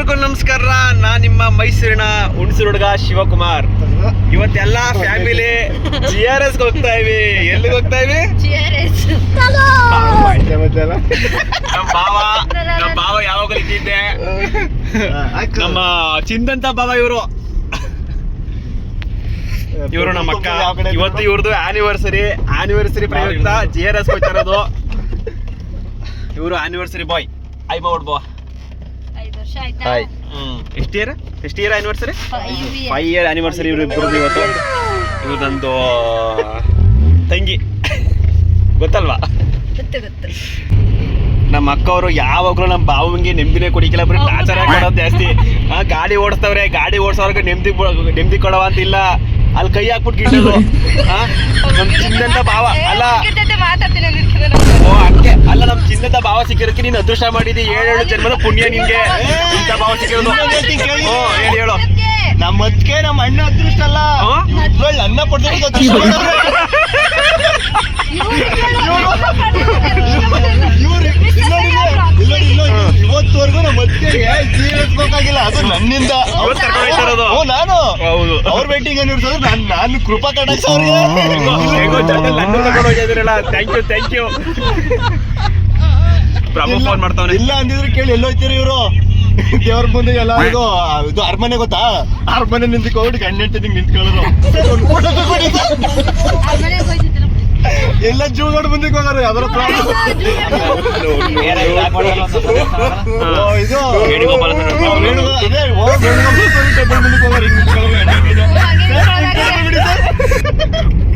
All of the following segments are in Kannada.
ಎಲ್ರಿಗೂ ನಮಸ್ಕಾರ. ನಾನ್ ನಿಮ್ಮ ಮೈಸೂರಿನ ಹುಣಸೂರು ಹುಡುಗ ಶಿವಕುಮಾರ್. ಇವತ್ತೆಲ್ಲ ಫ್ಯಾಮಿಲಿ GRS ಹೋಗ್ತಾ ಇವಿ. ಎಲ್ಲಿಗೆ ಹೋಗ್ತಾ ಇವಿ? ನಮ್ಮ ಬಾವ ಯಾವಾಗಲೂ ಇದ್ದಿದ್ದೆ. ನಮ್ಮ ಚಿಂದಂತ ಬಾವ ಇವರು ನಮ್ಮ ಅಕ್ಕ. ಇವತ್ತು ಇವ್ರದ್ದು ಆನಿವರ್ಸರಿ ಪ್ರಯುಕ್ತ GRS ಹೋಗ್ತಿರೋದು. ಇವರು ಆನಿವರ್ಸರಿ ಬಾಯ್. ಐ ಬಾವಡ್ ಬಾ. ಎಷ್ಟು ಇಯರ್ ಆನಿವರ್ಸರಿ? 5 ಇಯರ್ ಆನಿವರ್ಸರಿ ಇವ್ರದ್ದು ಇವತ್ತು. ಇವ್ರದಂದು ತಂಗಿ ಗೊತ್ತಲ್ವಾ? ನಮ್ಮ ಅಕ್ಕವರು ಯಾವಾಗ್ಲೂ ನಮ್ಮ ಬಾವಂಗೆ ನೆಮ್ಮದಿನೇ ಕೊಡಿಕಿಲ್ಲ, ಬರೀ ಟಾರ್ಚರ್ ಕೊಡೋದು ಜಾಸ್ತಿ. ಗಾಡಿ ಓಡಿಸ್ತವ್ರೆ, ಗಾಡಿ ಓಡಿಸೋರ್ಗೆ ನೆಮ್ಮದಿ ಕೊಡವ ಅಂತಿಲ್ಲ. ಅಲ್ಲಿ ಕೈ ಹಾಕ್ಬಿಟ್ಟು ಗಿಟ್ಟೋದು. ನಮ್ ಚಿನ್ನಂತ ಭಾವ ಅಲ್ಲ ಅಲ್ಲ ನಮ್ ಚಿನ್ನದ ಭಾವ ಸಿಕ್ಕಿರೋಕೆ ನೀನ್ ಅದೃಷ್ಟ ಮಾಡಿದಿ. 7 ಜನ್ಮದ ಪುಣ್ಯ ನಿನ್ಗೆ ಇಂಥ ಭಾವ ಸಿಕ್ಕಿರೋದು. ಹೇಳು. ನಮ್ಮ ಅದಕ್ಕೆ ನಮ್ಮ ಅಣ್ಣ ಅದೃಷ್ಟ ಅಲ್ಲ, ಅನ್ನ ಪಡ್ತಿರೋದು ಅದೃಷ್ಟ. ಇವತ್ತವರೆಗೂ ನಮ್ಮ ಅದಕ್ಕೆ ಜೀವಿಸ್ಬೇಕಾಗಿಲ್ಲ, ಅದು ನನ್ನಿಂದ. ನಾನು ಅವ್ರ ವೇಟಿಂಗ್ ಅನ್ನಿರ್ಸೋದು ನಾನು ಕೃಪಾ ಕಟಾಕ್ಷ ಅವ್ರಿಗೆ. Thank you. ಪ್ರಭು ಫೋನ್ ಮಾಡ್ತಾವ್ರೆ. ಇಲ್ಲ ಅಂದಿದ್ರೆ ಕೇಳಿ ಎಲ್ಲೋಯ್ತೀರಿ ಇವರು? ದೇವ್ರ ಮುಂದೆ ಎಲ್ಲ ಇದು ಅರಮನೆ ಗೊತ್ತಾ? ಅರಮನೆ ನಿಂತ್ಕೊಂಡು ಗಂಡ ಹೆಂಡತಿ ನಿಂತ್ಕೊಳ್ಳೋರು. ಎಲ್ಲ ಜೂಗೋಡ್ ಮುಂದಕ್ಕೆ ಹೋಗೋರು. ಯಾವ್ದಾರ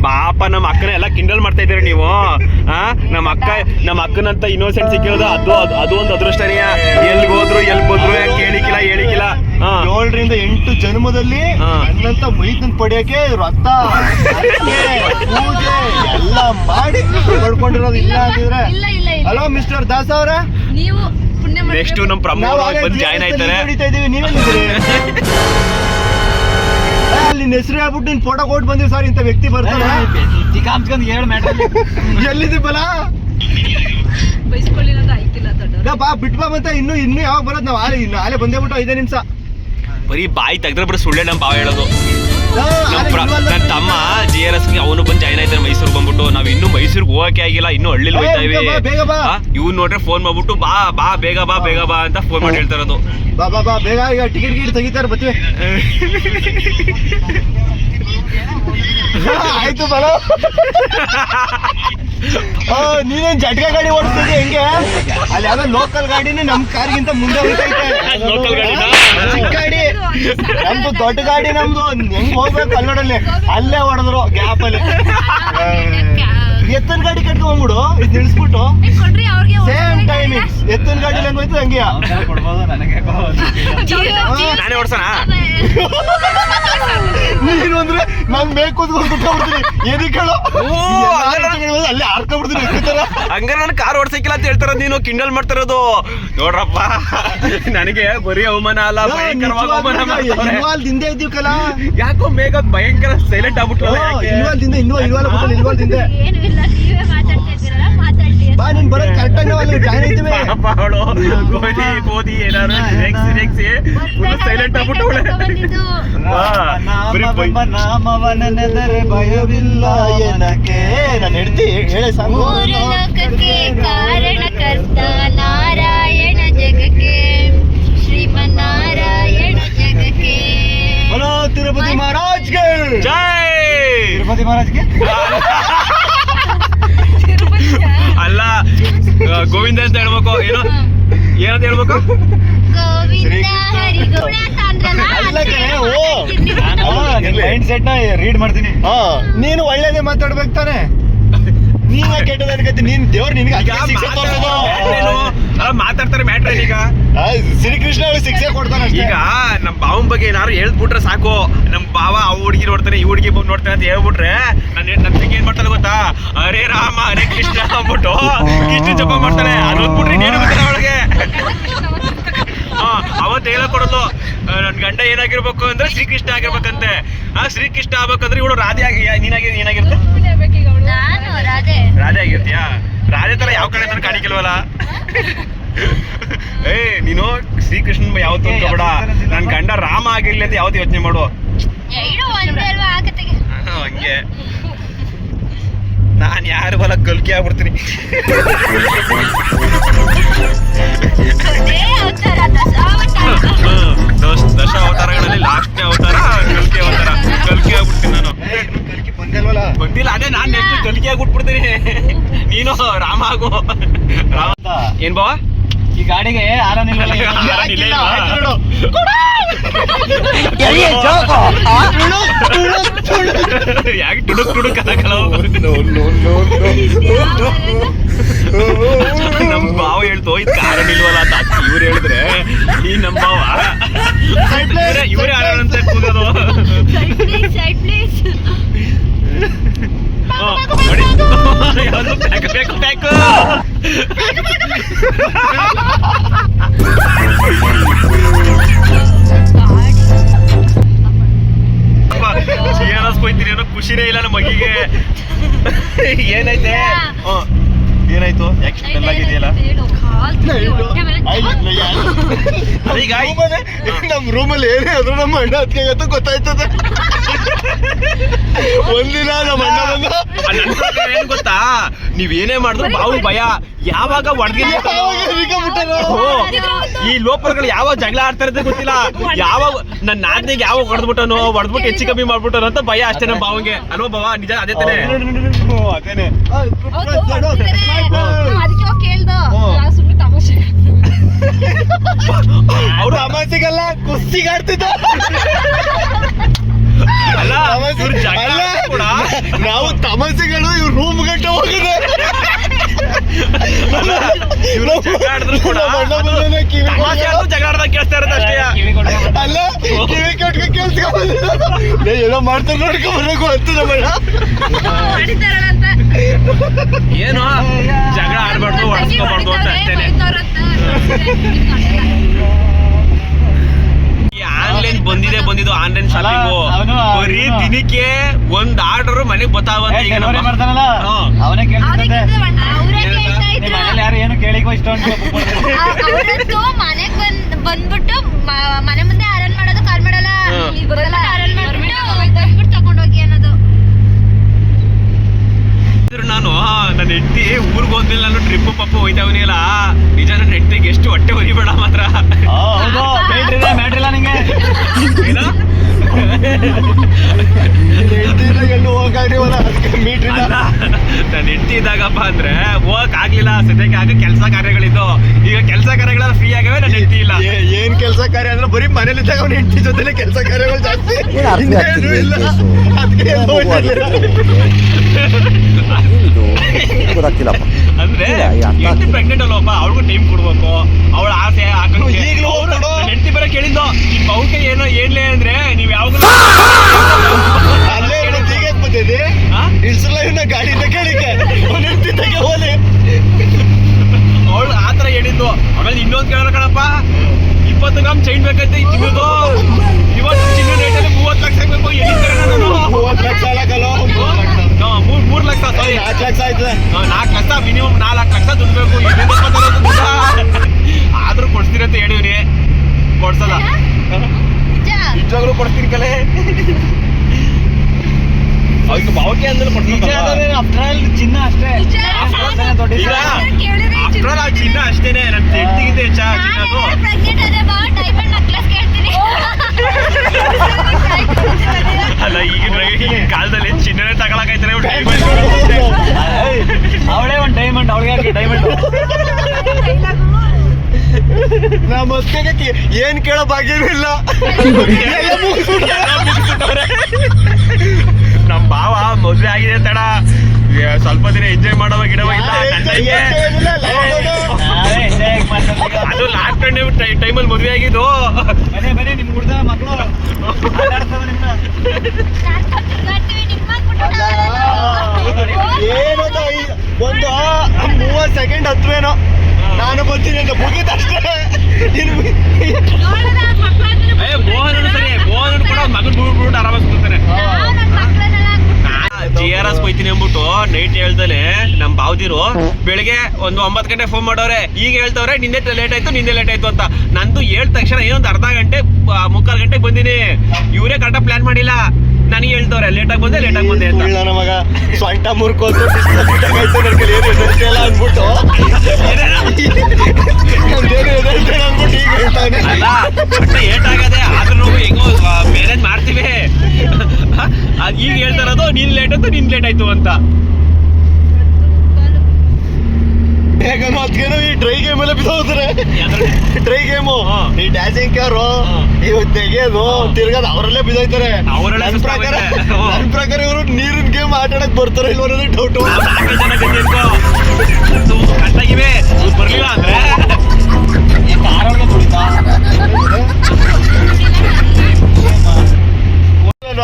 ಪಾಪ ನಮ್ಮ ಅಕ್ಕನ ಎಲ್ಲ ಕಿಂಡಲ್ ಮಾಡ್ತಾ ಇದ್ದೀರಿ ನೀವು. ನಮ್ಮ ಅಕ್ಕನಂತ ಇನ್ನೋಸೆಂಟ್ ಸಿಕ್ಕಿರೋದು ಅದು ಒಂದು ಅದೃಷ್ಟನೇ. ಎಲ್ಲಿ ಹೋದ್ರು ಕೇಳಿಕಿಲ್ಲ 7 ರಿಂದ 8 ಜನ್ಮದಲ್ಲಿ ನನ್ನಂತ ಮೈದನ್ ಪಡೆಯಕ್ಕೆ ವ್ರತ ಪೂಜೆ ಎಲ್ಲ ಮಾಡಿ ಪಡ್ಕೊಂಡಿರೋದು. ಇಲ್ಲ ಅಂತಿದ್ರೆ ಹಲೋ ಮಿಸ್ಟರ್ ದಾಸ್ ಅವರ, ನೆಕ್ಸ್ಟ್ ನಮ್ಮ ಪ್ರಮೋದ್ ಬಂದು ಜಾಯ್ನ್ ಆಯ್ತಾರೆ. ಅಲ್ಲಿ ಹೆಸರು ಹೇಳ್ಬಿಟ್ಟು ನಿನ್ ಫೋಟೋ ಕೊಟ್ಟು ಬಂದಿವಿ ಸರ್, ಇಂಥ ವ್ಯಕ್ತಿ ಬರ್ತಾರೆ. ಎಲ್ಲಿದೆ ಬಲ ಬಾ ಬಿಟ್ಬಾ ಬಂತ. ಇನ್ನು ಯಾವಾಗ ಬರೋದು? ನಾವು ಆಲೆ ಬಂದೇ ಬಿಟ್ಟು 5 ನಿಮಿಷ. ಬರೀ ಬಾಯಿ ತೆಗ್ದ್ರೆ ಬರೀ ಸುಳ್ಳೆ ನಮ್ಮ ಭಾವ ಹೇಳೋದು. ನನ್ನ ತಮ್ಮ GRS ಅವನು ಬಂದು ಜಾಯ್ನ್ ಆಯ್ತಾನೆ ಮೈಸೂರಿಗೆ ಬಂದ್ಬಿಟ್ಟು. ನಾವ್ ಇನ್ನೂ ಮೈಸೂರಿಗೆ ಹೋಗಕ್ಕೆ ಆಗಿಲ್ಲ, ಇನ್ನೂ ಹಳ್ಳಿಲಿ ಹೋಯ್ತಾ ಇವಿ. ಇವ್ನು ನೋಡ್ರೆ ಫೋನ್ ಮಾಡ್ಬಿಟ್ಟು ಬಾ ಬೇಗ ಬಾ ಅಂತ ಫೋನ್ ಮಾಡಿ ಹೇಳ್ತಾ ಇರೋದು. ಬಾ ಬೇಗ, ಈಗ ಟಿಕೆಟ್ ತೆಗಿತಾರೆ, ಬರ್ತೀವಿ. ಆಯ್ತು ಬಲ. ನೀನೇನ್ ಜಟ್ಕ ಗಾಡಿ ಓಡಿಸ್ತಿದ್ದೆ ಹೆಂಗೆ? ಅಲ್ಲಿ ಯಾವ್ದೋ ಲೋಕಲ್ ಗಾಡಿನೇ ನಮ್ ಕಾರ್ಗಿಂತ ಮುಂದೆ ಹೋಗ್ತೈತೆ. ಚಿಕ್ಕ ಗಾಡಿ ನಮ್ದು, ದೊಡ್ಡ ಗಾಡಿ ನಮ್ದು. ಹೆಂಗ್ ಹೋಗ್ಬೇಕು ಕನ್ನಡಲ್ಲಿ ಅಲ್ಲೇ ಹೊಡೆದ್ರು ಗ್ಯಾಪ್ ಅಲ್ಲಿ. ಎತ್ತನ್ ಗಾಡಿ ಕಟ್ಕೊಂಡ್ಬಿಡು, ಇದು ನಿಲ್ಸ್ಬಿಟ್ಟು ಸೇಮ್ ಟೈಮಿಂಗ್ಸ್. ಎತ್ತನ್ ಗಾಡಿ ಹೆಂಗ್ ಹೋಯ್ತು ಹಂಗೆ ನಾನೇ ಓಡ್ಸೋಣ. ನೀನು ಅಂದ್ರೆ ನಾನ್ ಬೇಕು ಏನಕ್ಕೆ ಹೇಳು? ಅಲ್ಲಿ ಹಾರ್ಕೊಂಡ್ಬಿಡ್ತೀನಿ. ಹಂಗ ನನ್ ಕಾರ್ ಓಡ್ಸಕ್ಕಿಲ್ಲ ಅಂತ ಹೇಳ್ತಾರ, ನೀನು ಕಿಂಡಲ್ ಮಾಡ್ತಿರೋದು. ನೋಡ್ರಪ್ಪ, ನನಗೆ ಬರೀ ಅವಮಾನ ಅಲ್ಲ, ಭಯಂಕರವಾಗಿ ಅವಮಾನ. ಹಿಂದೆ ಇದ್ದೀವಿ ಕಲ. ಯಾಕೋ ಮೇಘ ಭಯಂಕರ ಸೈಲೆಂಟ್ ಆಗ್ಬಿಟ್ಟು. ಬಾ, ನೀನ್ ಬರೋದು ಕರೆಕ್ಟ್ ಆಗಿ ನಾವು ಜಾಯ್ನ್ ಆಯ್ತೀವಿ. ಗೋಧಿ ಏನಾರು ಸೈಲೆಂಟ್ ಆಗ್ಬಿಟ್ಟು ನಾಮವನೆದರೆ ಭಯವಿಲ್ಲ ಏನಕ್ಕೆ. ನಾನು ಹೇಳ್ತಿ ಹೇಳಿ ಸಾಕು. ಕಾರಣಕರ್ತ ನಾರಾಯಣ ಜಗಕ್ಕೆ, ಶ್ರೀಮನ್ನಾರಾಯಣ ಜಗಕ್ಕೆ. ಹಲೋ ತಿರುಪತಿ ಮಹಾರಾಜ್ಗೆ ಜೈ. ತಿರುಪತಿ ಮಹಾರಾಜ್ಗೆ ಅಲ್ಲ, ಗೋವಿಂದ ಅಂತ ಹೇಳ್ಬೇಕು. ಏನಂತ ಹೇಳ್ಬೇಕು? ಮೈಂಡ್ ಸೆಟ್ ನ ರೀಡ್ ಮಾಡ್ತೀನಿ. ನೀನು ಒಳ್ಳೇದೇ ಮಾತಾಡ್ಬೇಕು ತಾನೆ. ನೀನ್ ಕೆಟ್ಟದ ಅನ್ಕತ್ತಿ. ನೀನ್ ದೇವ್ರು ನಿನ್ಗೆ ಮಾತಾಡ್ತಾರೆ ಮ್ಯಾಟ್ರ್. ಈಗ ಶ್ರೀಕೃಷ್ಣ ಶಿಕ್ಷೆ ಕೊಡ್ತಾನೆ. ಈಗ ನಮ್ ಬಾವನ್ ಬಗ್ಗೆ ಏನಾರು ಹೇಳ್ಬಿಟ್ರೆ ಸಾಕು, ನಮ್ ಬಾವ ಆ ಹುಡುಗಿ ನೋಡ್ತಾನೆ, ಈ ಹುಡುಗಿ ನೋಡ್ತಾನೆ ಅಂತ ಹೇಳ್ಬಿಟ್ರೆ ನನ್ ಏನ್ ಮಾಡ್ತಾನೆ ಗೊತ್ತಾ? ಹರೇ ರಾಮ ಹರೇ ಕೃಷ್ಣ ಅಂದ್ಬಿಟ್ಟು ಕೃಷ್ಣ ಜಪ ಮಾಡ್ತಾನೆ. ಅದೊಂದ್ಬಿಟ್ರೆ ಇನ್ನೇನು ಗೊತ್ತಿಲ್ಲ ಅವಳಿಗೆ. ಅವತ್ತು ಹೇಳಕೊಡೋದು, ನನ್ ಗಂಡ ಏನಾಗಿರ್ಬೇಕು ಅಂದ್ರೆ ಶ್ರೀಕೃಷ್ಣ ಆಗಿರ್ಬೇಕಂತೆ. ಶ್ರೀಕೃಷ್ಣ ಆಗ್ಬೇಕಂದ್ರೆ ಇವಳು ರಾಧೆ ಏನಾಗಿರುತ್ತೆ? ರಾಧೆ ಆಗಿರ್ತೀಯಾ? ರಾಧೆ ತರ ಯಾವ ಕಡೆ ಕಾಣಿಕಲ್ವಲ್ಲ. ಏ ನೀನು ಶ್ರೀಕೃಷ್ಣ ಯಾವತ್ತು ಅನ್ಕೋಬೇಡ, ನನ್ ಗಂಡ ರಾಮ ಆಗಿರ್ಲಿ ಅಂತ ಯಾವತ್ತು ಯೋಚನೆ ಮಾಡು. ಎರಡು ಒಂದೇ ಅಲ್ವಾ ಆಗತ್ತೆಗೆ. ಹಂಗೆ ನಾನ್ ಯಾರು ಬಲ ಕಲ್ಕಿ ಆಗ್ಬಿಡ್ತೀನಿ. ಅದೇ ಅವತಾರ ದಶಾವತಾರ. ದಶ ಅವತಾರಗಳಲ್ಲಿ ಲಾಸ್ಟ್ ಅವತಾರ ಕಲ್ಕಿ ಅವತಾರ. ಕಲ್ಕಿ ಆಗ್ಬಿಡ್ತೀನಿ ನಾನು. ಬಂದಿಲ್ಲ, ಅದೇ ನಾನ್ ನೆಕ್ಸ್ಟ್ ಕಲ್ಕಿ ಆಗ್ಬಿಟ್ಬಿಡ್ತೀನಿ. ನೀನು ರಾಮ ಆಗು. ರಾಮ ಏನ್ ಬಾವ ಈ ಗಾಡಿಗೆ ಆರನ್ ಯಾಕೆ ಟುಡುಕ್ ಟುಡುಕ್ ನಮ್ ಬಾವ ಹೇಳ್ತು ಇದ್ ಕಾರಣ ಇಲ್ವಲ್ಲ ಅಂತ ಇವ್ರು ಹೇಳಿದ್ರೆ ಈ ನಮ್ ಬಾವ ಇವ್ರೇ ಆರೋಣ ಅಂತ ಕೂಗೋದು. Side please. ಬೇಕು ಬೇಕು ಹೋಯ್ತೀನಿ ಅನ್ನೋ ಖುಷಿನೇ ಇಲ್ಲ ನಮ್ಮ ಮಗಿಗೆ. ಏನಾಯ್ತೆ? ಏನಾಯ್ತು? ಯಾಕೆ ಸ್ಪೆಲ್ ಆಗಿದೆಯಲ್ಲ? ಈಗ ನಮ್ ರೂಮಲ್ಲಿ ಏನೇ ಆದ್ರೂ ನಮ್ಮ ಅಣ್ಣ ಅದಕ್ಕೆ ಗೊತ್ತಾಯ್ತದೆ. ಒಂದಿನ ನಮ್ಮ ಅಣ್ಣ ಬಂದ ಏನ್ ಗೊತ್ತಾ, ನೀವ್ ಏನೇ ಮಾಡಿದ್ರು ಬಾವು ಭಯ. ಯಾವಾಗ ಈ ಲೋಪರ್ಗಳು ಯಾವಾಗ ಜಗಳ ಆಡ್ತಾ ಇರೋದೇ ಗೊತ್ತಿಲ್ಲ. ಯಾವಾಗ ನನ್ನ ನಾದ್ನಿಗೆ ಯಾವಾಗ ಹೊಡೆದ್ಬಿಟ್ಟನು, ಹೊಡೆದ್ಬಿಟ್ಟು ಹೆಚ್ಚು ಕಮ್ಮಿ ಮಾಡ್ಬಿಟ್ಟನು ಅಂತ ಭಯ ಅಷ್ಟೇ ನಮ್ಮ ಬಾವಂಗೆ. ಅಲ್ವಾ ಬಾವ? ನಿಜ ಅದೇ ತಾನೆ? ಅದೇನೆ ಅದಕ್ಕೆ ಕೇಳ್ದ ಸುಮ್ಮನೆ ತಮಾಷೆ. ಅವ್ರು ಅಮಾಸಿಗಲ್ಲ ಕುಸ್ತಿಗಾಡ್ತಿದ್ದ. ಅಲ್ಲ ಕೂಡ ನಾವು ತಮಾಸೆಗಳು ಇವ್ರ ರೂಮ್ ಗಂಟೆ ಹೋಗಿದೆ. ಜಗಾಡಿದ್ರು ಕೂಡ ಜಗಾಡ್ದಾಗ ಕೇಳ್ತಾ ಇರೋದು ಅಷ್ಟೇ. ಅಲ್ಲ ಕಿವಿ ಕಟ್ಕ ಕೇಳ್ಸ್ಕೊಂಡ್ ಏನೋ ಮಾಡ್ತಾರೆ ನೋಡ್ಕೊಂಡ್ಬರ್ಬೇಕು ಅಂತ ನಮ್ಮಣ್ಣ. ಏನು ಜಗಳ ಆಡ್ಬಾರ್ದು, ಹೊಡ್ಸ್ಕೊಬಾರ್ದು ಅಂತ ಅಷ್ಟೇನೆ. ಆನ್ಲೈನ್ ಬಂದಿದ್ದು ಆನ್ಲೈನ್ ಶಾಪಿಂಗು. ಬರೀ ದಿನಕ್ಕೆ ಒಂದ್ ಆರ್ಡರ್ ಮನೆಗ್ ಬರ್ತಾವಂತ. ಈಗ ಅವನೇ ಕೇಳ್ತಿದ್ದೆ ಯಾರು ಏನು ಕೇಳಿಕೋ ಇಷ್ಟ ಮನೆಗ್ ಬಂದ್ಬಿಟ್ಟು ಮನೆ ಮುಂದೆ ಆರನ್ ಮಾಡೋದು ಕಾಲ್ ಮಾಡಲ್ಲ. ಆರನ್ ಮಾಡ್ಬಿಟ್ಟು ತಗೊಂಡೋಗಿ ಅನ್ನೋದು. ನಾನು ನನ್ನ ಹೆಂಡತಿ ಊರ್ಗ್ ಹೋದ್ಮೇಲೆ ನಾನು ಟ್ರಿಪ್ ಪಪ್ಪ ಹೋಯ್ತಾವನಿ ಅಲ್ಲ. ನಿಜ ನನ್ನ ಹೆಂಡತಿಗೆ ಎಷ್ಟು ಹೊಟ್ಟೆ ಹೊರಿಬೇಡ ಮಾತ್ರ. ಮ್ಯಾಟ್ರಿಲ್ಲ ನಿಂಗೆ ನನ್ನ ಹೆಂಡತಿ ಇದ್ದಾಗಪ್ಪ ಅಂದ್ರೆ ಹೋಗಕ್ ಆಗ್ಲಿಲ್ಲ. ಸದ್ಯಕ್ಕೆ ಆಗ ಕೆಲಸ ಕಾರ್ಯಗಳಿದ್ದು. ಈಗ ಕೆಲಸ ಕಾರ್ಯಗಳೆಲ್ಲ ಫ್ರೀ ಆಗವೆ, ನನ್ನ ಹೆಂಡತಿ ಇಲ್ಲ. ಏನ್ ಕೆಲಸ ಕಾರ್ಯ ಅಂದ್ರೆ ಬರೀ ಮನೇಲಿದ್ದಾಗ ಅವ್ನ ಹೆಂಡತಿ ಜೊತೆ ಕೆಲಸ ಕಾರ್ಯಗಳು ಜಾಸ್ತಿ. ಅಂದ್ರೆ ಹೆಂಡತಿ ಪ್ರೆಗ್ನೆಂಟ್ ಅಲ್ವಪ್ಪ, ಅವಳಿಗೂ ಟೈಮ್ ಕೊಡ್ಬೇಕು. ಅವಳ ಆಸೆ ಹೆಂಡತಿ ಬರ ಕೇಳಿದ್ದು ಈ ಬೌಕೆ ಏನೋ ಏನ್ಲೇ ಅಂದ್ರೆ ನೀವ್ ಯಾವಾಗಲೂ ಗಾಡಿಯಿಂದ ಕೇಳಿಕೆ ಹೋಲಿ ಅವಳು ಆತರ ಹೇಳಿದ್ದು. ಆಮೇಲೆ ಇನ್ನೊಂದ್ ಕೇಳೋಣ ಕಣಪ್ಪ, 20 ಗ್ರಾಮ್ ಚೈನ್ ಬೇಕೈತೆ ಈ ಚಿನ್ನದು. ಇವತ್ತು ಚಿನ್ನ ರೇಟಲ್ಲಿ 30 ಲಕ್ಷ ಬೇಕು. ಎಲ್ಲಿ 30 ಲಕ್ಷ ಅಲ್ಲಕಲ್ಲ, 3 ಲಕ್ಷ ಸಾರಿ 4 ಲಕ್ಷ ಆಯ್ತದೆ. 4 ಲಕ್ಷ ಮಿನಿಮಮ್ 4 ಲಕ್ಷ ದುಡ್ಡು ಬೇಕು. ಆದ್ರೂ ಕೊಡ್ಸ್ತೀರಿ ಅಂತ ಹೇಳಿವ್ನಿ, ಕೊಡ್ಸಲ್ಲ. ನಿಜವಾಗ್ಲೂ ಕೊಡ್ತೀನಿ ಕಲೆ. ಅವ್ರಿಗೆ ಬಾವಕ್ಕೆ ಅಂದ್ರೆ ಚಿನ್ನ ಅಷ್ಟೇ. ಚಿನ್ನ ಅಷ್ಟೇನೆ. ನನ್ನ ಹೆಂಡತಿಗಿಂತ ಹೆಚ್ಚ ಚಿನ್ನದು. ಅಲ್ಲ ಈಗಿನ ಕಾಲದಲ್ಲಿ ಚಿನ್ನನೇ ತಗೊಳಕೈತಾರೆ. ಅವಳೇ ಒಂದು ಡೈಮಂಡ್, ಅವಳಿಗೆ ಡೈಮಂಡ್. ನಮ್ಮ ಅತ್ತಿಗೆ ಏನ್ ಕೇಳೋ ಭಾಗ್ಯನೂ ಇಲ್ಲ. ನಮ್ ಭಾವ ಮದ್ವೆ ಆಗಿದೆ ತಡ, ಸ್ವಲ್ಪ ದಿನ ಎಂಜಾಯ್ ಮಾಡೋ ಗಿಡವ ಇಲ್ಲ. ಅದು ಲಾಸ್ಟ್ ಟೈಮಲ್ಲಿ ಮದ್ವೆ ಆಗಿದ್ದು. ಬನ್ನಿ ನಿಮ್ ಹುಡ್ದ ಮಕ್ಕಳು ಏನೋ ಒಂದು 30 ಸೆಕೆಂಡ್ ಹತ್ವೇನೋ ನಾನು ಬರ್ತೀನಿ ಅಂತ ಮುಗಿದಷ್ಟೇ. ಮೋಹನ್ ಸರಿ, ಮೋಹನ್ ಕೂಡ ಮಗನ್ ಬಿಡ್ಬಿಟ್ಟು ಆರಾಮಾಗಿ ಕೂತಾನೆ. GRS ಹೋಯ್ತೀನಿ ಅಂದ್ಬಿಟ್ಟು ನೈಟ್ ಹೇಳ್ದಲೆ ನಮ್ಮ ನಮ್ ಬಾವ್ದಿರು ಬೆಳಿಗ್ಗೆ ಒಂದು 9 ಗಂಟೆ ಫೋನ್ ಮಾಡೋರೆ, ಈಗ ಹೇಳ್ತವ್ರೆ ನಿನ್ನೆ ಲೇಟ್ ಆಯ್ತು ಅಂತ. ನಂದು ಹೇಳಿದ ತಕ್ಷಣ ಏನೊಂದು ಅರ್ಧ ಗಂಟೆ 3/4 ಗಂಟೆಗೆ ಬಂದಿನಿ. ಇವರೇ ಕರೆಕ್ಟಾಗಿ ಪ್ಲಾನ್ ಮಾಡಿಲ್ಲ, ನನಗೆ ಹೇಳ್ತವ್ರೆ ಲೇಟಾಗಿ ಬಂದೆ ಅಂತ. ನನ್ನ ಮಗ ಸೊಂಟ ಮುರ್ಕೋತು ಅಂದ್ಬಿಟ್ಟು ಅಲ್ಲ ಏಟ್ ಆಗದೆ ಆದ್ರೂ ನಾವು ಹೆಂಗೋ ಮ್ಯಾನೇಜ್ ಮಾಡ್ತೀವಿ. ಅದ್ ಈಗ ಹೇಳ್ತಾರದು ನೀನ್ ಲೇಟ್ ಆಯ್ತು ಅಂತ. ಹೇಗನೋ ಅದಕ್ಕೇನೋ ಈ ಡ್ರೈ ಗೇಮ್ ಎಲ್ಲ ಬಿದ್ದೋದ್ರೆ ಡ್ರೈ ಗೇಮು ಈ ಡ್ಯಾನ್ಸಿಂಗ್ ಕಾರು ಇವ್ ತೆಗೆಯೋದು ತಿರ್ಗಾದ ಅವರಲ್ಲೇ ಬಿದ್ದೋಯ್ತಾರೆ. ನನ್ನ ಪ್ರಕಾರ ಇವರು ನೀರಿನ ಗೇಮ್ ಆಟ ಆಡಕ್ ಬರ್ತಾರೆ ಇಲ್ವ ಅನ್ನೋದು ಡೌಟು. ಕಷ್ಟಾಗಿವೆ ಬರ್ಲಿಲ್ಲ ಅಂದ್ರೆ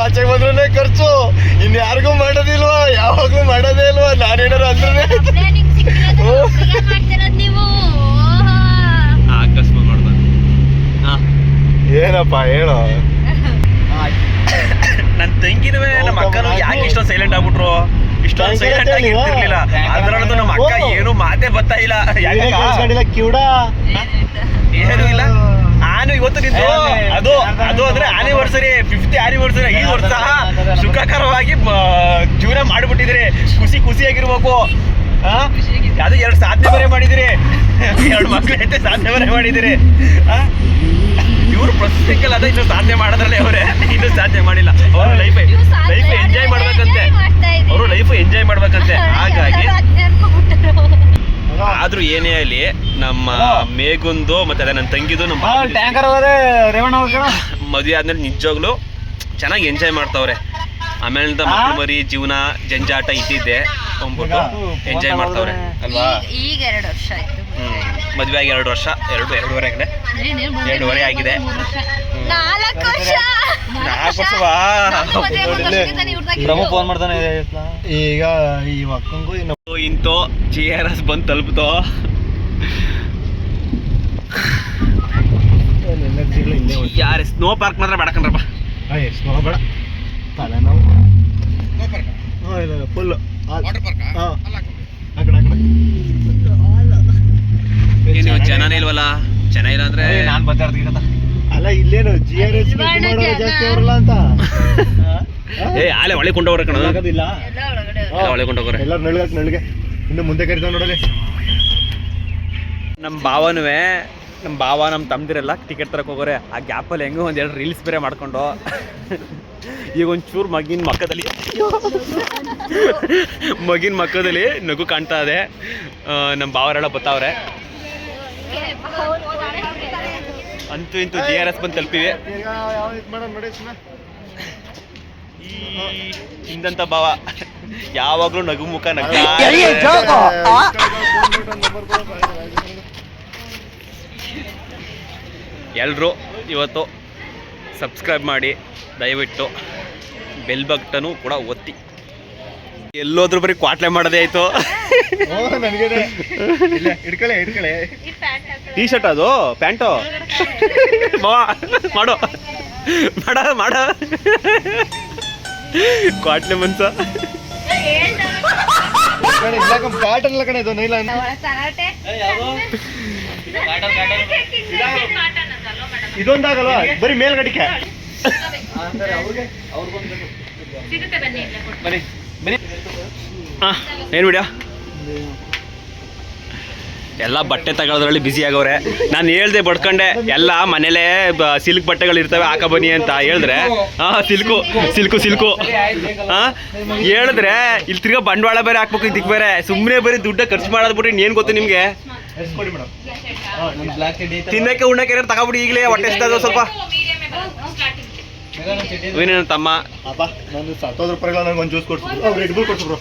ಆಚೆಗೆ ಬಂದ್ರೆ ಖರ್ಚು ಇನ್ ಯಾರಿಗೂ ಮಾಡೋದಿಲ್ವಾ, ಯಾವಾಗ್ಲೂ ಮಾಡೋದೇ ಇಲ್ವಾ. ನಾನೇನಾರು ಅಂದ್ರೆ ನೀವು ಅಕಸ್ಮಾತ್ ಮಾಡ್ದ ಏನಪ್ಪ ಹೇಳು. ನನ್ ತಂಗಿನವೇ ನಮ್ಮ ಅಕ್ಕನು ಯಾಕೆ ಇಷ್ಟೊಂದು ಸೈಲೆಂಟ್ ಆಗ್ಬಿಟ್ರು, ಇಷ್ಟೊಂದು ಸೈಲೆಂಟ್ ಆಗಿ ಇರ್ತಿರ್ಲಿಲ್ಲ. ಅದ್ರಲ್ಲೂ ನಮ್ಮ ಅಕ್ಕ ಏನು ಮಾತೇ ಬರ್ತಾ ಇಲ್ಲ. ಕಿವುಡ ಏನು ಇಲ್ಲ. ನಾನು ಇವತ್ತು ನಿಂತು ಅದು ಅಂದ್ರೆ ಆನಿವರ್ಸರಿ 50th ಆನಿವರ್ಸರಿ 5 ವರ್ಷ ಸುಖಕರವಾಗಿ ಜೀವನ ಮಾಡ್ಬಿಟ್ಟಿದ್ರಿ. ಖುಷಿಯಾಗಿರ್ಬೇಕು. ಅದು 2 ಸಾಧನೆ ಬೇರೆ ಮಾಡಿದಿರಿ, 2 ಮಕ್ಳೈತೆ ಸಾಧನೆ ಬೇರೆ ಮಾಡಿದಿರಿ. ಇವ್ರು ಪ್ರಸ್ತುತಕ್ಕೆಲ್ಲ ಅದ ಇನ್ನು ಸಾಧನೆ ಮಾಡೋದ್ರಲ್ಲೇ ಅವರೇ, ಇನ್ನೂ ಸಾಧನೆ ಮಾಡಿಲ್ಲ. ಅವರು ಲೈಫ್ ಎಂಜಾಯ್ ಮಾಡ್ಬೇಕಂತೆ, ಅವರು ಲೈಫ್ ಎಂಜಾಯ್ ಮಾಡ್ಬೇಕಂತೆ. ಹಾಗಾಗಿ ಆದ್ರೂ ಏನೇ ಆಗಲಿ ನಮ್ಮ ಮೇಗುಂದು ಮತ್ತೆ ಅದೇ ನನ್ನ ತಂಗಿದು ನಮ್ಮ ಮದುವೆ ಆದ್ಮೇಲೆ ನಿಜವಾಗ್ಲು ಚೆನ್ನಾಗಿ ಎಂಜಾಯ್ ಮಾಡ್ತಾವ್ರೆ. ಆಮೇಲಿಂದ ಮಕ್ಕಳು ಮರಿ ಜೀವನ ಜಂಜಾಟ ಇದ್ದಿದ್ದೆ ಅಂದ್ಬಿಟ್ಟು ಎಂಜಾಯ್ ಮಾಡ್ತಾವ್ರೆ ಅಲ್ವಾ. ಈಗ 2 ವರ್ಷ ಆಯ್ತು ಮದುವೆ ಆಗಿ 2 ವರ್ಷ 2.5 ಆಗಿದೆ, 2.5 ಆಗಿದೆ. 4 ವರ್ಷ ಫೋನ್ ಮಾಡ್ತಾನೆ ಈಗ ಈ ಮಕ್ಕಂಗೂ ಇಂತೋ GRS ಬಂದು ತಲುಪ್ತೋ. ಯಾರು ಸ್ನೋ ಪಾರ್ಕ್ ಮಾತ್ರ ಬೇಡಕಂಡ್ರಪ್ಪ. ಸ್ನೋ ಬೇಡ ತಲೆನೋವು ಫುಲ್ ನೀವು ಜನನೇ ಇಲ್ವಲ್ಲ, ಜನ ಇಲ್ಲ ಅಂದ್ರೆ ನಾನು ಬರ್ತಾ ಅಲ್ಲ ಇಲ್ಲೇನು GRS ಜಾಸ್ತಿ ಅವರಲ್ಲ ಅಂತ. ಆಲೆ ಒಳ್ಳೆ ಕೊಂಡೋಗ್ರ ಕಣ, ಒಳ್ಳೆ ಕೊಂಡೋಗ್ರೆ ಎಲ್ಲರೂ ನಳ್ಗೆ ಇನ್ನು ಮುಂದೆ ಕರಿತಾವ ನೋಡಲಿ. ನಮ್ಮ ಭಾವ ನಮ್ಮ ತಮ್ಮದಿರೆಲ್ಲ ಟಿಕೆಟ್ ತರಕ್ಕೆ ಹೋಗೋರೆ. ಆ ಗ್ಯಾಪಲ್ಲಿ ಹೆಂಗೋ 1-2 ರೀಲ್ಸ್ ಬೇರೆ ಮಾಡ್ಕೊಂಡು ಈಗ ಒಂಚೂರು ಮಗಿನ ಮಕ್ಕದಲ್ಲಿ ನಗು ಕಾಣ್ತಾ ಇದೆ. ನಮ್ಮ ಭಾವರೆಲ್ಲ ಬತ್ತಾವ್ರೆ. ಅಂತೂ ಇಂತೂ GRS ಬಂದು ತಲುಪಿವೆ. ಈ ಹಿಂದಂತ ಭಾವ ಯಾವಾಗ್ಲೂ ನಗು ಮುಖ ಎಲ್ರು ಇವತ್ತು ಸಬ್ಸ್ಕ್ರೈಬ್ ಮಾಡಿ, ದಯವಿಟ್ಟು ಬೆಲ್ ಬಟನು ಕೂಡ ಒತ್ತಿ. ಎಲ್ಲೋದ್ರೂ ಬರೀ ಕ್ವಾಟ್ಲೆ ಮಾಡೋದೇ ಆಯ್ತು. ಟೀ ಶರ್ಟ್ ಅದು ಪ್ಯಾಂಟು ಮಾಡೋ ಕ್ವಾಟ್ಲೆ ಮನ್ಸ ಕಾಟನ್ ಎಲ್ಲ ಕಡೆ ಇದು ನೈಲ ಇದೊಂದಾಗಲ್ವಾ ಬರೀ ಮೇಲ್ಗಡಿಕೆ. ಏನು ಬಿಡ ಎಲ್ಲ ಬಟ್ಟೆ ತಗೊಳ್ಳೋದ್ರಲ್ಲಿ ಬ್ಯುಸಿ ಆಗವ್ರೆ. ನಾನು ಹೇಳ್ದೆ ಬಡ್ಕೊಂಡೆ ಎಲ್ಲ ಮನೇಲೇ ಸಿಲ್ಕ್ ಬಟ್ಟೆಗಳು ಇರ್ತವೆ ಹಾಕ ಬನ್ನಿ ಅಂತ ಹೇಳಿದ್ರೆ ಸಿಲ್ಕು ಹೇಳಿದ್ರೆ ಇಲ್ಲಿ ತಿರ್ಗಾ ಬಂಡವಾಳ ಬೇರೆ ಹಾಕ್ಬೇಕು, ಇದಕ್ಕೆ ಬೇರೆ ಸುಮ್ಮನೆ ಬರೀ ದುಡ್ಡ ಖರ್ಚು ಮಾಡೋದು ಬಿಟ್ರೆ ಇನ್ನೇನು ಗೊತ್ತು ನಿಮಗೆ. ತಿನ್ನಕ್ಕೆ ಉಣ್ಣಕ್ಕೆ ಏನಾರು ತಗೊಬಿಡಿ ಈಗಲೇ ಹೊಟ್ಟೆ ಎಷ್ಟದು ಸ್ವಲ್ಪ. ಏನೇನು ತಮ್ಮ ನಾನು ₹100 ನನಗೆ ಒಂದು ಜ್ಯೂಸ್ ಕೊಡ್ಸಿದ್ರು, ರೆಡ್ ಬುಲ್ ಕೊಡ್ಸಿದ್ರು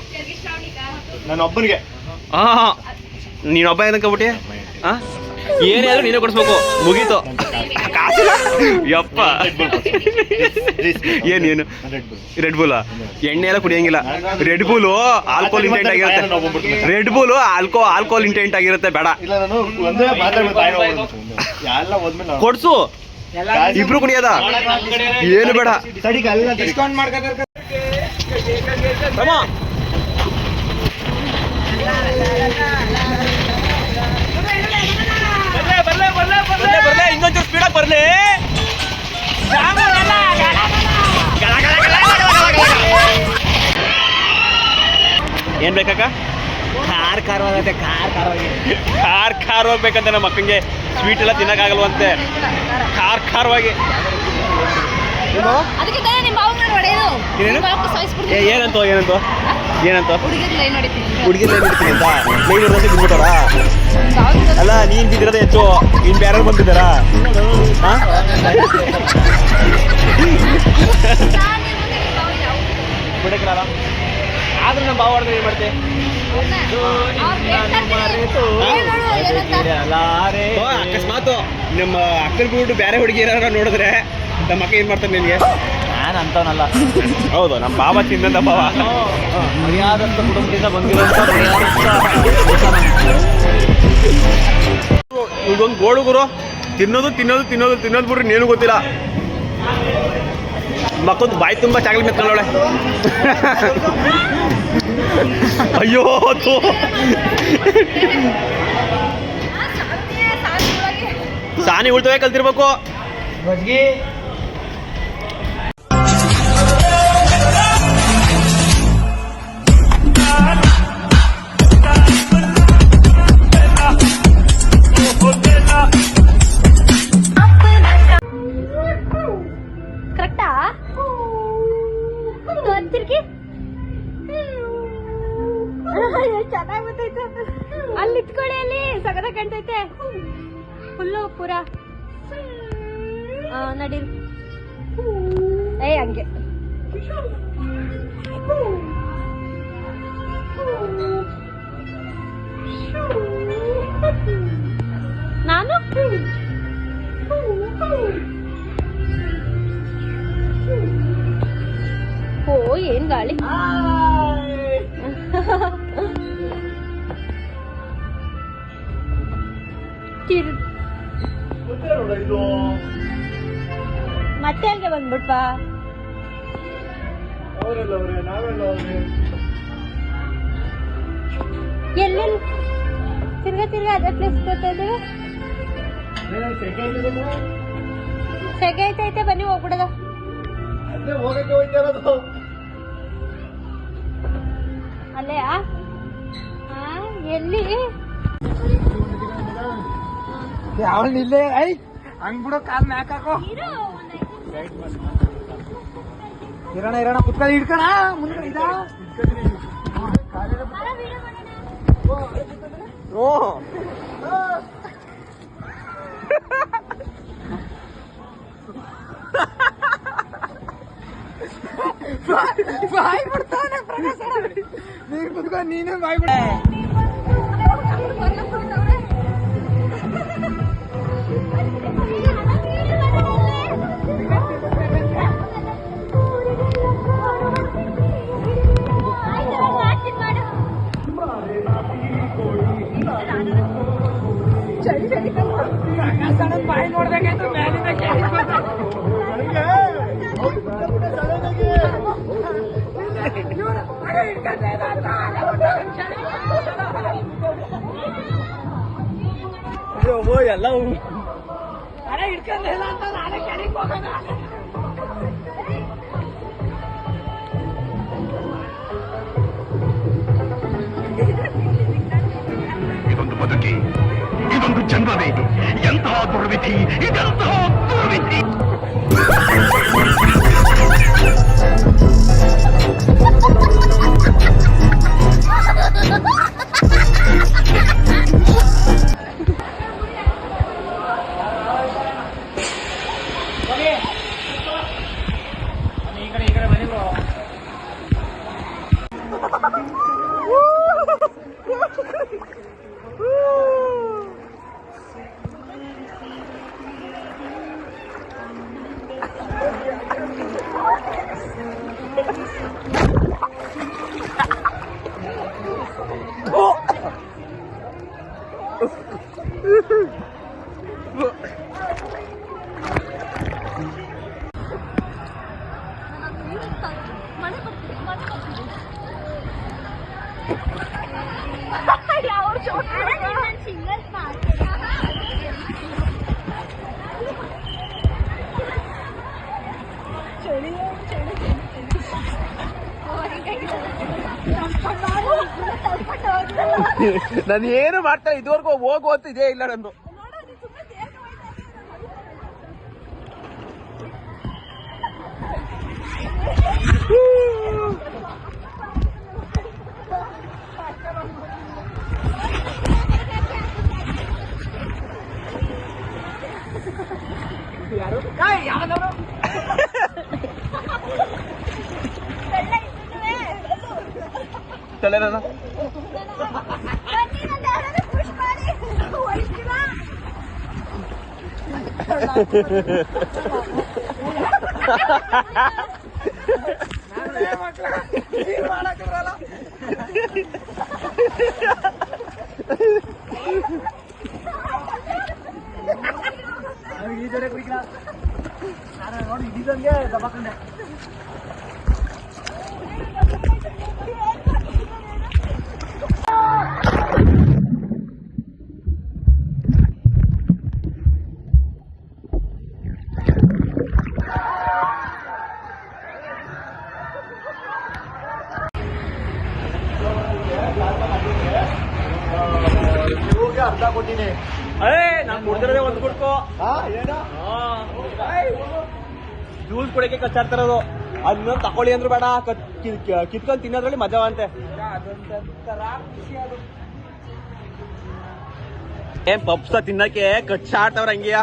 ನನ್ನ ಒಬ್ಬನಿಗೆ. ನೀನೊಬ್ಬ ಏನಕ್ಕೆ ಬಿಟ್ಟಿ ಏನಾದ್ರು ನೀನೇ ಕೊಡಿಸ್ಬೇಕು, ಮುಗೀತು. ಕಾಸಿಲ್ಲ ಯಪ್ಪ. ಏನು ರೆಡ್ ಬುಲ್ ಎಣ್ಣೆ ಎಲ್ಲ ಕುಡಿಯಂಗಿಲ್ಲ. ರೆಡ್ ಬುಲ್ ಆಲ್ಕೋಹಾಲ್ ಇಂಟೆಂಟ್ ಆಗಿರುತ್ತೆ. ರೆಡ್ ಬುಲ್ ಆಲ್ಕೋಹಾಲ್ ಇಂಟೆಂಟ್ ಆಗಿರುತ್ತೆ, ಬೇಡ ಕೊಡ್ಸು. ಇಬ್ರು ಕುಡಿಯೋದ ಏನು ಬೇಡ. ಬರ್ಲೆ ಇನ್ನೊಂಚೂರು ಸ್ಪೀಡಾಗಿ ಬರ್ಲಿ. ಏನ್ ಬೇಕಕ್ಕ? ಖಾರ ಹೋಗ್ಬೇಕಂತ ನಮ್ಮ ಅಕ್ಕಂಗೆ ಸ್ವೀಟ್ ಎಲ್ಲ ತಿನ್ನಕ್ಕಾಗಲ್ವಂತೆ. ಖಾರವಾಗಿ ಅದಕ್ಕೆ ತಾನೇ ನಿಮ್ಮ ಬಾವು ನಾನು ಹೊಡೆಯೋದು. ಏನೇನು? ಏನಂತ ಹುಡುಗಿರ್ ಲೈನ್ ಹೊಡಿತೀನಿ ಅಂತ ಲೈನ್ ಹೊಡೆದ ಬಿದ್ಬಿಟ್ಟಾರ. ಅಲ್ಲ ನೀನ್ ಬಿದ್ದಿರೋದೇ ಹೆಚ್ಚು, ಇನ್ ಬೇರೆ ಬಂದಿದ್ದಾರಾ? ಬಿಡಕ್ಕಾರ ಆದ್ರೂ ನಮ್ಮ ಬಾವ ಹೊಡೆದ್ರೆ ಏನ್ ಮಾಡ್ತೆ? ಅಕಸ್ಮಾತ್ ನಮ್ಮ ಅಕ್ಕನ ಬಿಟ್ಟು ಬೇರೆ ಹುಡುಗಿ ಏನಾರ ನೋಡಿದ್ರೆ ನಮ್ಮ ಅಕ್ಕ ಏನ್ ಮಾಡ್ತಾನೆ ನಿನ್ಗೆ? ನಾನು ಅಂತವನಲ್ಲ. ಹೌದು, ನಮ್ಮ ಬಾಬಾ ತಿಂದಂತ ಬಾವ ಮರ್ಯಾದಂತ ಕುಟುಂಬದಿಂದ ಬಂದಿರೋಂಥ ಇದೊಂದು ಗೋಳು ಗುರು. ತಿನ್ನೋದು ಬಿಡ್ರಿ ನೀನು ಗೊತ್ತಿಲ್ಲ. ಮಕ್ಕಳು ಬಾಯಿ ತುಂಬ ಚಾಕ್ಲೇಟ್ ಮೆತ್ಕೊಳ್ಳೋಳೆ. ಅಯ್ಯೋ ಸಾನಿ ಉಳ್ತವೆ ಕಲ್ತಿರ್ಬೇಕು. ಕರೆಕ್ಟಾ? ತಿರ್ಗಿ ಚೆನ್ನಾಗಿ ಗೊತ್ತೈತೆ. ಅಲ್ಲಿ ಇಟ್ಕೊಳ್ಳಿ, ಅಲ್ಲಿ ಸಗದ ಕಾಣ್ತೈತೆ ಫುಲ್ಲು ಪೂರ. ನಡೀರಿ ಹಂಗೆ. ನಾನು ಓ ಏನ್ ಗಾಳಿ. ಮತ್ತೆ ಅಲ್ಲಿಗೆ ಬಂದ್ಬಿಟ್ವಾ? ಎಲ್ಲೆಲ್ಲಿ ತಿರ್ಗಾ ಅದೇ ಪ್ಲೇಸ್ ಬರ್ತಾ ಇದ್ದೀವಿ. ಸೆಗೆ ಐತೈತೆ, ಬನ್ನಿ ಹೋಗ್ಬಿಡದ. ಅಲ್ಲೇ ಎಲ್ಲಿ ಯಾವನಿಲ್ಲೇ ಹಂಗ್ಬಿಡೋ ಕಾಲ್ ಮ್ಯಾಕ್ ಹಾಕೋ. ಇರೋಣ ಕುತ್ಕೊಳ್ಳಿ, ಹಿಡ್ಕಣ ಮುಂದೆ ಇದ. ಬಾಯ್ ಬಿಡ್ತಾನೆ ಪ್ರಕಾಶ. ನೀನ್ ಕುತ್ಕೊಂಡು ನೀನೇ ಬಾಯ್ ಬಿಡ. ಬಾಯಿ ನೋಡ್ಬೇಕಾಯ್ತು ಮೇಲಿಂದ ಕೇಳಿಸ್ಬೇಕು. ಎಲ್ಲ ಹಿಡ್ಕೊಂಡಿಲ್ಲ ಅಂತ ನಾನೇ ಕೆಳಗೆ ಹೋಗೋಣ. ಇದೊಂದು ಬದುಕಿ, ಇದೊಂದು ಜನ್ಮವೇ, ಎಂತಹ ದುರ್ವಿಧಿ, ಇದೆಂತಹ ದುರ್ವಿಧಿ. ನಾನು ಏನು ಮಾಡ್ತಾ ಇದುವರೆಗೂ ಹೋಗು ಅಂತ ಇದೇ ಇಲ್ಲ ನಂದು. ತಲೆನ ನೋಡಿ ಇದೀಗಂಗೆ ದಬಾಕಂಡೆ. ಅರ್ಧ ಕೊಟ್ಟಿನಿ. ನಾನು ಕೊಡ್ತಿರೋದೇ ಒಂದು ಕೊಡ್ಕೋ. ಜ್ಯೂಸ್ ಕೊಡಕ್ಕೆ ಕಚ್ಚಾಡ್ತಿರೋದು. ಅದನ್ನ ತಕೊಳ್ಳಿ ಅಂದ್ರು ಬೇಡ, ಕಿತ್ಕೊಂಡ್ ತಿನ್ನೋದ್ರಲ್ಲಿ ಮಜಾ ಅಂತೆ. ಏನ್ ಪಪ್ಸ ತಿನ್ನಕ್ಕೆ ಕಚ್ಚಾಡ್ತವ್ರ ಹಂಗೆಯ.